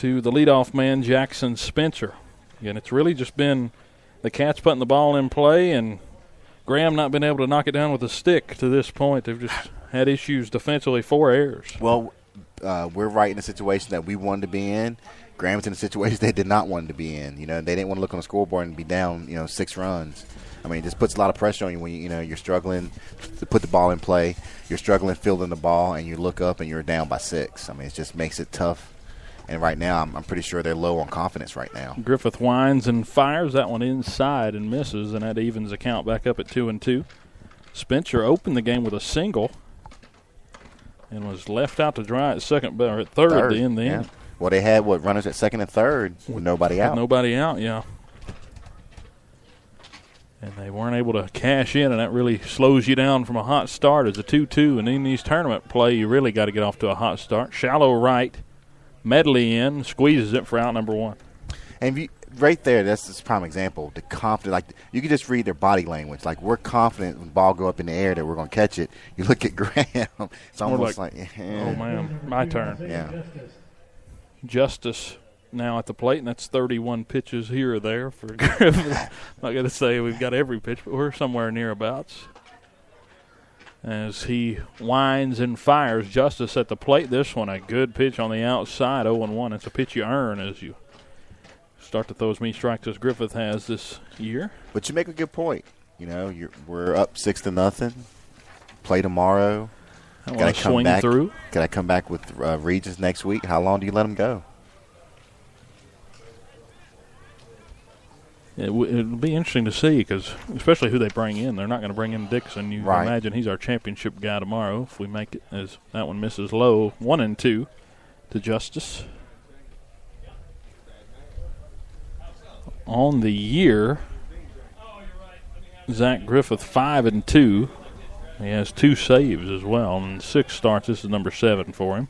to the leadoff man, Jackson Spencer. Again, it's really just been the Cats putting the ball in play and Graham not been able to knock it down with a stick to this point. They've just had issues defensively, 4 errors. Well, we're right in the situation that we wanted to be in. Graham's in a situation they did not want to be in. You know, they didn't want to look on the scoreboard and be down, 6 runs. I mean, it just puts a lot of pressure on you when you're struggling to put the ball in play. You're struggling fielding the ball, and you look up and you're down by 6. I mean, it just makes it tough. And right now, I'm pretty sure they're low on confidence right now. Griffith winds and fires that one inside and misses, and that evens the count back up at 2-2. Spencer opened the game with a single and was left out to dry at third to end the inning. Well, they had runners at second and third with nobody out. Nobody out, yeah. And they weren't able to cash in, and that really slows you down from a hot start as a 2-2. And in these tournament play, you really got to get off to a hot start. Shallow right, Medley in, squeezes it for out number 1. And right there, that's this prime example. The confidence, like you can just read their body language. Like we're confident when the ball go up in the air that we're going to catch it. You look at Graham, it's almost like oh man, my turn. Yeah. Justice now at the plate, and that's 31 pitches here or there for Griffith. I'm not going to say we've got every pitch, but we're somewhere nearabouts. As he winds and fires, Justice at the plate. This one, a good pitch on the outside, 0-1. It's a pitch you earn as you start to throw as many strikes as Griffith has this year. But you make a good point. We're up 6-0. Play tomorrow. Got to swing through. Got to come back with Regis next week. How long do you let him go? It'll be interesting to see because especially who they bring in. They're not going to bring in Dixon. You can imagine he's our championship guy tomorrow if we make it, as that one misses low. 1-2 to Justice. On the year, Zach Griffith 5-2. He has 2 saves as well and 6 starts. This is number 7 for him.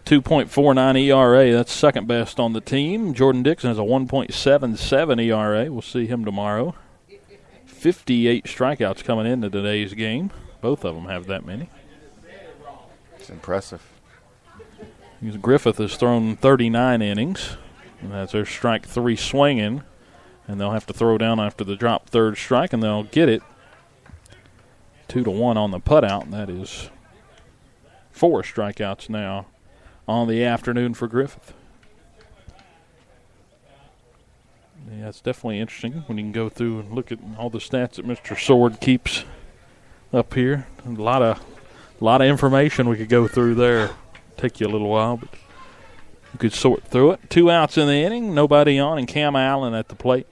2.49 ERA. That's second best on the team. Jordan Dixon has a 1.77 ERA. We'll see him tomorrow. 58 strikeouts coming into today's game. Both of them have that many. It's impressive. Griffith has thrown 39 innings. And that's their strike 3 swinging. And they'll have to throw down after the drop third strike, and they'll get it. 2-1 on the putout. That is 4 strikeouts now on the afternoon for Griffith. Yeah, it's definitely interesting when you can go through and look at all the stats that Mr. Sword keeps up here. A lot of information we could go through there. Take you a little while, but you could sort through it. 2 outs in the inning, nobody on, and Cam Allen at the plate.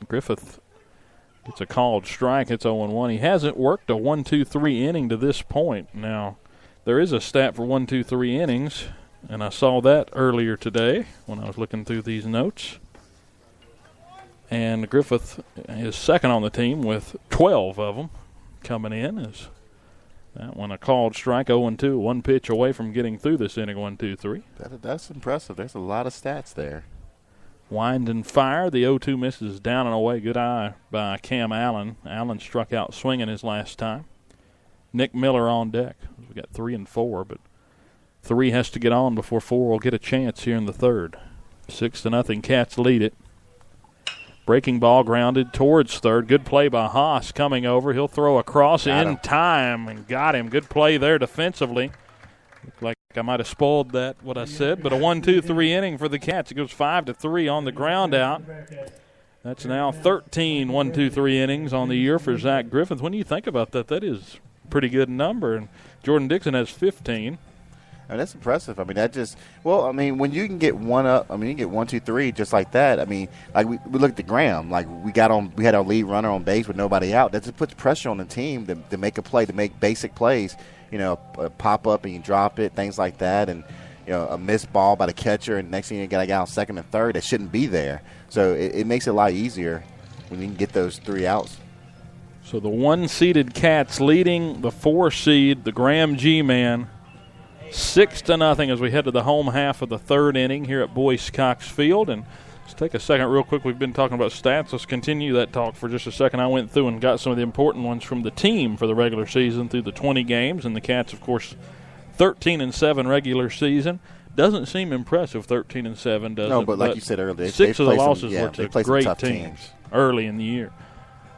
Griffith gets a called strike. It's 0-1. He hasn't worked a 1-2-3 inning to this point. Now, there is a stat for 1-2-3 innings, and I saw that earlier today when I was looking through these notes. And Griffith is second on the team with 12 of them coming in. Is that one a called strike, 0-2, 1 pitch away from getting through this inning, 1-2-3. That's impressive. There's a lot of stats there. Wind and fire. The 0-2 misses down and away. Good eye by Cam Allen. Allen struck out swinging his last time. Nick Miller on deck. We got 3 and 4, but 3 has to get on before 4 will get a chance here in the third. 6-0. Cats lead it. Breaking ball grounded towards third. Good play by Haas coming over. He'll throw across in time and got him. Good play there defensively. Looked like I might have spoiled that, what I said, but a 1-2-3 inning for the Cats. It goes 5-3 on the ground out. That's now 13 1-2-3 innings on the year for Zach Griffith. When you think about that, that is a pretty good number. And Jordan Dixon has 15. I mean, that's impressive. I mean, when you can get one up, you can get 1, 2, 3 just like that. I mean, like we looked at Graham, like we had our lead runner on base with nobody out. That just puts pressure on the team to make a play, to make basic plays. A pop up and you drop it, things like that, and a missed ball by the catcher, and next thing you got a guy on second and third that shouldn't be there. So it makes it a lot easier when you can get those 3 outs. So the 1-seeded Cats leading the 4-seed, the Graham G-Man, 6-0 as we head to the home half of the third inning here at Boyce Cox Field. And let's take a second real quick. We've been talking about stats. Let's continue that talk for just a second. I went through and got some of the important ones from the team for the regular season through the 20 games. And the Cats, of course, 13-7 regular season. doesn't seem impressive. 13-7 doesn't. No, but like you said earlier, 6 of the losses were to some great tough teams early in the year.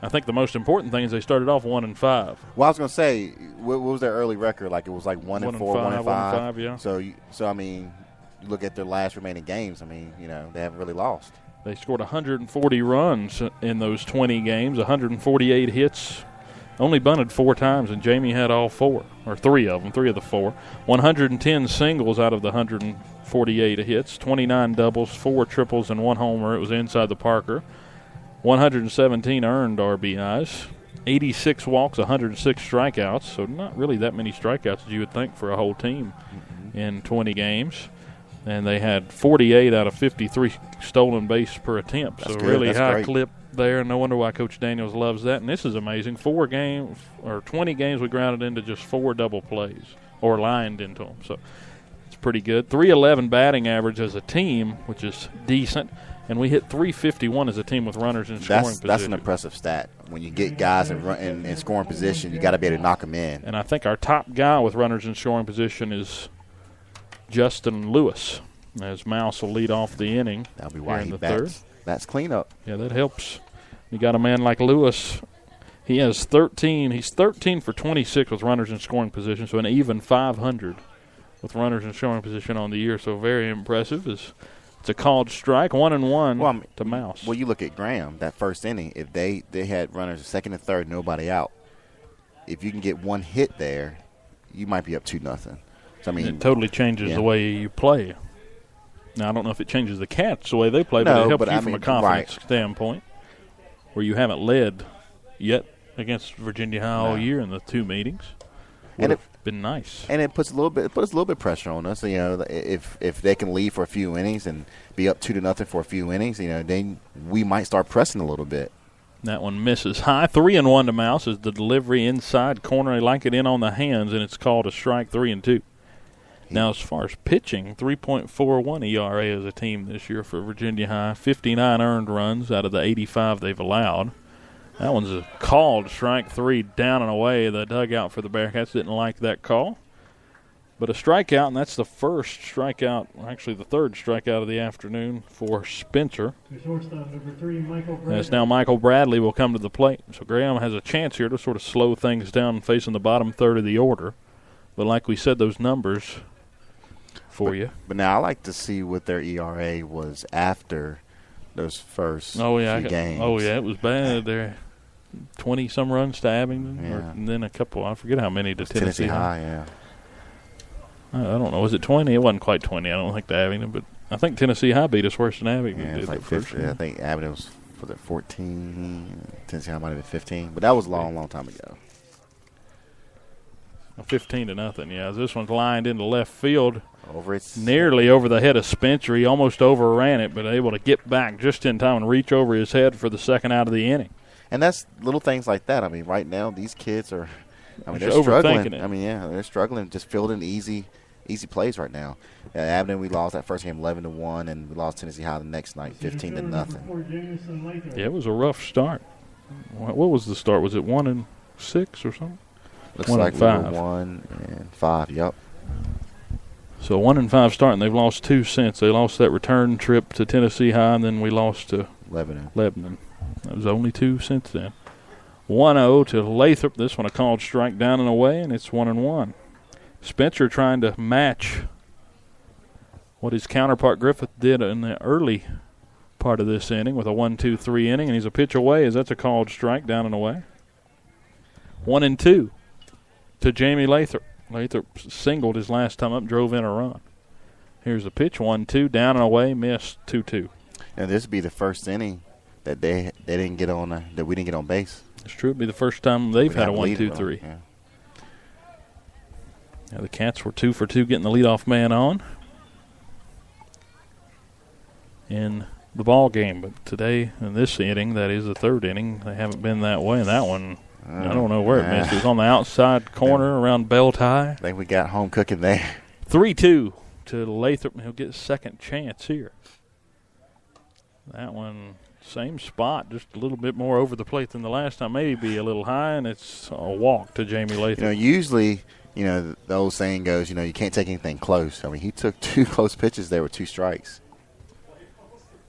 I think the most important thing is they started off 1-5. Well, I was going to say, what was their early record? Like it was like 1-4, 1-5. Yeah. So I mean, you look at their last remaining games. I mean, they haven't really lost. They scored 140 runs in those 20 games, 148 hits. Only bunted 4 times, and Jamie had all 4, or 3 of them, 3 of the 4. 110 singles out of the 148 hits, 29 doubles, 4 triples, and 1 homer. It was inside the Parker. 117 earned RBIs, 86 walks, 106 strikeouts. So not really that many strikeouts as you would think for a whole team in 20 games. And they had 48 out of 53 stolen base per attempt. That's so good. really That's high great. clip there. No wonder why Coach Daniels loves that. And this is amazing. 20 games we grounded into just 4 double plays or lined into them. So it's pretty good. 311 batting average as a team, which is decent. And we hit 351 as a team with runners in scoring position. That's an impressive stat. When you get guys in scoring position, you got to be able to knock them in. And I think our top guy with runners in scoring position is Justin Lewis, as Mouse will lead off the inning. That'll be why in he the third. That's cleanup. Yeah, that helps. You got a man like Lewis. He has 13. He's 13 for 26 with runners in scoring position, so an even 500 with runners in scoring position on the year. So very impressive. It's a called strike, 1-1 to Mouse. Well, you look at Graham, that first inning, if they had runners second and third, nobody out, if you can get 1 hit there, you might be up 2-0. So, I mean, it totally changes the way you play. Now, I don't know if it changes the Cats the way they play, No, but it helps but you I from a mean, confidence standpoint where you haven't led yet against Virginia High all year in the 2 meetings. Would have been nice. And it puts a little bit pressure on us. If they can lead for a few innings and be up 2-0 for a few innings, then we might start pressing a little bit. That one misses high. 3-1 to Mouse is the delivery inside corner. They like it in on the hands, and it's called a strike. 3-2. Now, as far as pitching, 3.41 ERA as a team this year for Virginia High. 59 earned runs out of the 85 they've allowed. That one's a called strike 3 down and away. The dugout for the Bearcats didn't like that call. But a strikeout, and that's the first strikeout, actually the third strikeout of the afternoon for Spencer. Shortstop number 3, Michael Bradley. As now Michael Bradley will come to the plate. So Graham has a chance here to sort of slow things down facing the bottom third of the order. But like we said, those numbers for you. But now I like to see what their ERA was after those first few games. Oh, yeah, it was bad there. 20-some runs to Abingdon, and then a couple, I forget how many to Tennessee High. Yeah. I don't know. Was it 20? It wasn't quite 20, I don't think, to Abingdon, but I think Tennessee High beat us worse than Abingdon Yeah, did. it's like first 50. I think Abingdon was 14. Tennessee High might have been 15, but that was a long, long time ago. 15-0, yeah. This one's lined into left field. Nearly over the head of Spencer. He almost overran it, but able to get back just in time and reach over his head for the second out of the inning. And that's little things like that. I mean, right now these kids are, they're struggling. I mean, they're struggling just fielding easy plays right now. Abingdon, we lost that first game 11-1, and we lost Tennessee High the next night 15-0. Yeah, it was a rough start. What was the start? Was it 1-6 or something? Looks like 1-5. Yep. So 1-5 start, and they've lost 2 since. They lost that return trip to Tennessee High, and then we lost to Lebanon. That was only 2 since then. 1-0 to Lathrop. This one a called strike down and away, and it's 1-1. Spencer trying to match what his counterpart Griffith did in the early part of this inning with a 1-2-3 inning, and he's a pitch away as that's a called strike down and away. 1-2 to Jamie Lathrop. Lathrop singled his last time up, drove in a run. Here's the pitch, 1-2, down and away, missed, 2-2. And this would be the first inning that they didn't get on that we didn't get on base. It's true. It'd be the first time they've had a 1-2-3. Yeah. Now the Cats were 2 for 2 getting the leadoff man on in the ball game, but today in this inning, that is the third inning, they haven't been that way. And that one, I don't know where it missed. It was on the outside corner around belt high. I think we got home cooking there. 3-2 to Lathrop, and he'll get a second chance here. That one, same spot, just a little bit more over the plate than the last time. Maybe a little high, and it's a walk to Jamie Lathrop. Usually, the old saying goes, you can't take anything close. I mean, he took 2 close pitches there with 2 strikes.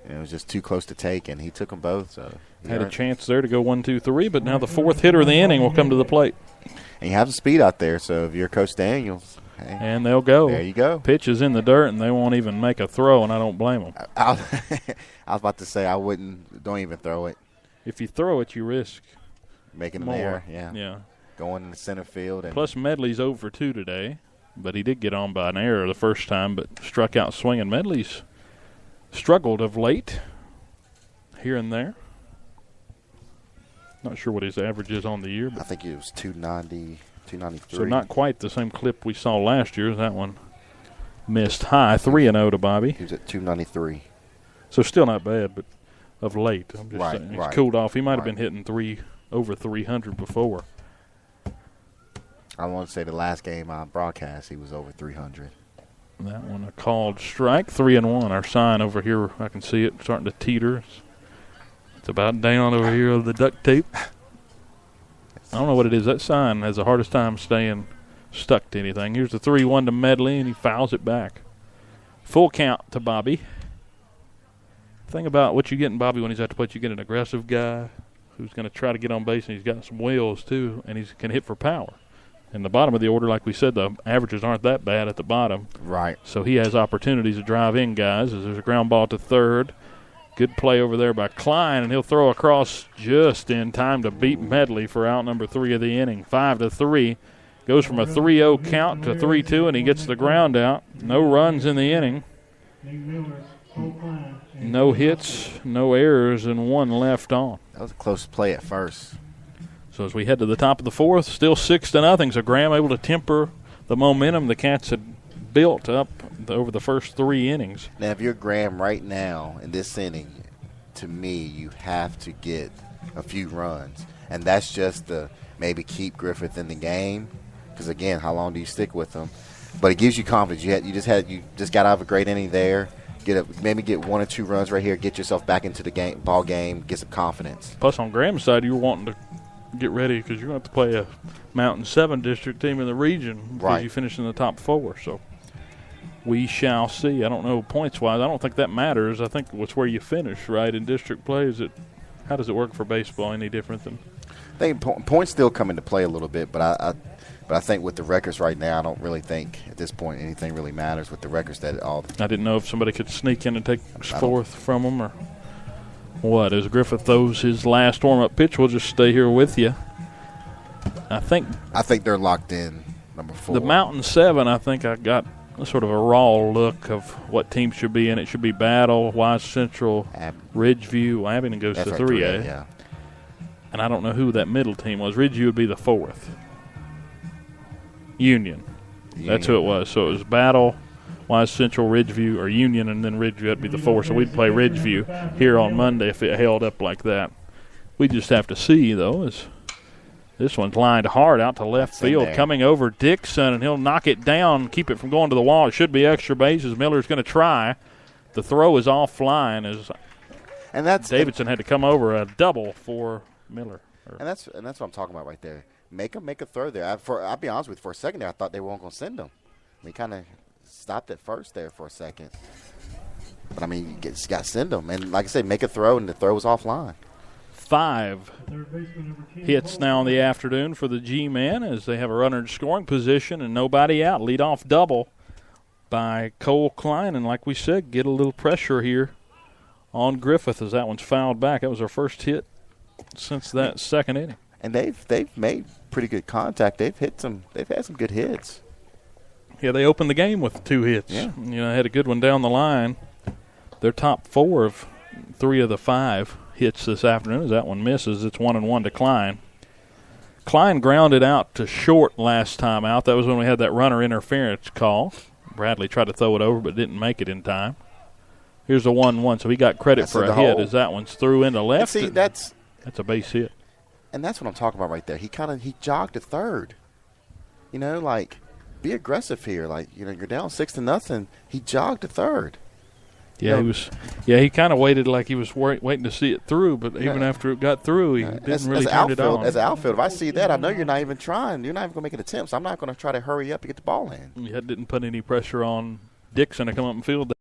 It was just too close to take, and he took them both. So had a chance there to go 1, 2, 3, but now the 4th hitter of the inning will come to the plate. And you have the speed out there, so if you're Coach Daniels, hey, and they'll go. There you go. Pitch is in the dirt, and they won't even make a throw, and I don't blame them. I was about to say don't even throw it. If you throw it, you risk making more. An error. Yeah. Going in the center field. And plus, Medley's 0 for 2 today, but he did get on by an error the first time, but struck out swinging. Medley's struggled of late, here and there. Not sure what his average is on the year. But I think it was 290, 293. So not quite the same clip we saw last year. That one missed high. 3-0 to Bobby. He was at 293. So still not bad, but of late. I'm just saying. He's cooled off. He might have been hitting over 300 before. I want to say the last game on broadcast, he was over 300. That one a called strike. 3-1. Our sign over here, I can see it starting to teeter. It's about down over here of the duct tape. I don't know what it is. That sign has the hardest time staying stuck to anything. Here's the 3-1 to Medley, and he fouls it back. Full count to Bobby. Thing about what you get in Bobby when he's at the plate, you get an aggressive guy who's going to try to get on base, and he's got some wheels too, and he can hit for power. In the bottom of the order, like we said, the averages aren't that bad at the bottom. Right. So he has opportunities to drive in guys as there's a ground ball to third. Good play over there by Klein, and he'll throw across just in time to beat Medley for out number 3 of the inning. 5-3. Goes from a 3-0 count to 3-2, and he gets the ground out. No runs in the inning. No hits, no errors, and 1 left on. That was a close play at first. So as we head to the top of the 4th, still 6-0. So Graham able to temper the momentum the Cats had built up over the first 3 innings. Now, if you're Graham right now in this inning, to me, you have to get a few runs. And that's just to maybe keep Griffith in the game. Because, again, how long do you stick with him? But it gives you confidence. You just got out of a great inning there. Maybe get 1 or 2 runs right here. Get yourself back into the ball game. Get some confidence. Plus, on Graham's side, you were wanting to get ready because you're going to have to play a Mountain 7 district team in the region because you finished in the top 4. So we shall see. I don't know points-wise. I don't think that matters. I think it's where you finish, right, in district play. How does it work for baseball? Any different than? I think points still come into play a little bit, but I think with the records right now, I don't really think at this point anything really matters with the records that all. I didn't know if somebody could sneak in and take 4th from them or what. As Griffith throws his last warm-up pitch, we'll just stay here with you. I think they're locked in, number 4. The Mountain 7, I think I got sort of a raw look of what teams should be in. It should be Battle, Wise Central, Ridgeview. Abington goes to 3A. Yeah. And I don't know who that middle team was. Ridgeview would be the 4th. Union. That's who it was. So it was Battle, Wise Central, Ridgeview, or Union, and then Ridgeview would be the 4th. So we'd play Ridgeview here on Monday if it held up like that. We just have to see, though, as this one's lined hard out to left field. Coming over Dixon, and he'll knock it down, keep it from going to the wall. It should be extra bases. Miller's going to try. The throw is offline as Davidson had to come over a double for Miller. And that's what I'm talking about right there. Make a throw there. I'll be honest with you, for a second there, I thought they weren't going to send him. We kind of stopped at first there for a second. But, I mean, you just got to send them. And, like I said, make a throw, and the throw was offline. 5 hits now in the afternoon for the G-Men as they have a runner in scoring position and nobody out. Leadoff double by Cole Klein. And, like we said, get a little pressure here on Griffith as that one's fouled back. That was our first hit since that second inning. And they've made pretty good contact. They've had some good hits. Yeah, they opened the game with 2 hits. Yeah. Had a good one down the line. Their top 4 of 3 of the 5 hits this afternoon. As that one misses, it's 1-1 to Klein. Klein grounded out to short last time out. That was when we had that runner interference call. Bradley tried to throw it over but didn't make it in time. Here's a 1-1, so he got credit for a hit as that one's through into left. See, that's a base hit. And that's what I'm talking about right there. He jogged to third. Be aggressive here. You're down 6-0. He jogged to third. Yeah, he was. Yeah, he kind of waited like he was waiting to see it through, but even after it got through, he didn't really turn it on. As an outfield, if I see that, I know you're not even trying. You're not even going to make an attempt. So I'm not going to try to hurry up and get the ball in. Yeah, didn't put any pressure on Dixon to come up and field that.